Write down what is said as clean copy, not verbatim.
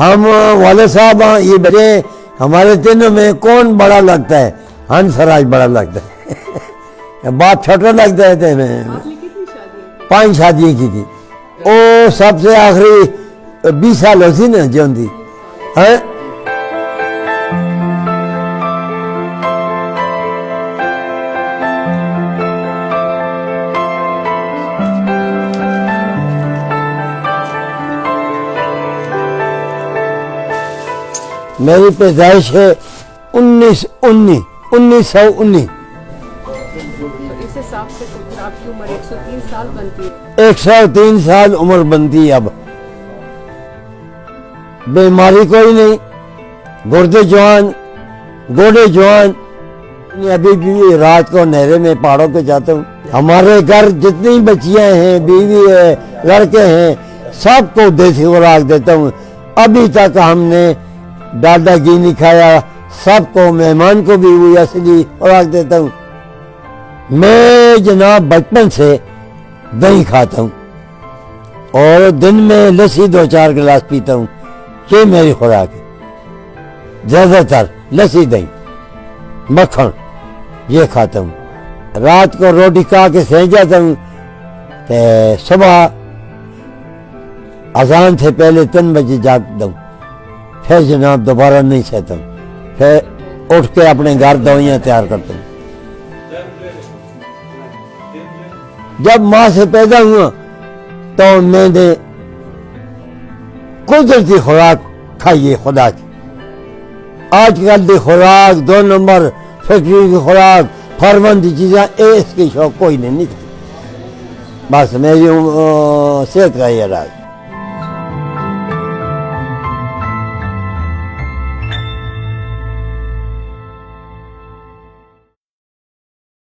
ہم والد صاحب یہ بڑے ہمارے تینوں میں کون بڑا لگتا ہے؟ ہنس راج بڑا لگتا ہے، باپ چھوٹا لگتا ہے۔ تے میں 5 شادیاں کی تھی، وہ سب سے آخری 20 سال ہوتی نا جو تھی۔ میری پیدائش ہے 1919۔ اس حساب سے آپ کی عمر 103 سال بنتی ہے۔ 103 سال عمر بنتی ہے اب۔ بیماری کوئی نہیں، گردے جوان، گوڑے جوان۔ ابھی بھی رات کو نہرے میں پہاڑوں پہ جاتا ہوں۔ ہمارے گھر جتنی بچیاں ہیں، بیوی ہے، لڑکے ہیں، سب کو دیسی خوراک دیتا ہوں۔ ابھی تک ہم نے ڈالڈا گھی نہیں کھایا، سب کو، مہمان کو بھی وہی اصلی خوراک دیتا ہوں۔ میں جناب بچپن سے دہی کھاتا ہوں اور دن میں لسی 2-4 گلاس پیتا ہوں، یہ میری خوراک ہے۔ زیادہ تر لسی، دہی، مکھن یہ کھاتا ہوں۔ رات کو روٹی کھا کے سو جاتا ہوں، کہ صبح اذان سے پہلے 3 بجے جاگتا ہوں، پھر جناب دوبارہ نہیں سہتا ہوں، پھر اٹھ کے اپنے گھر دوائیاں تیار کرتا ہوں۔ جب ماں سے پیدا ہوا تو میں نے قدرتی خوراک کھائی ہے خدا کی۔ آج کل کی خوراک 2 نمبر فیکٹری کی خوراک، فارمن کی چیزیں، اس کی شوق کوئی نہیں تھی۔ بس میری صحت کا یہ راز۔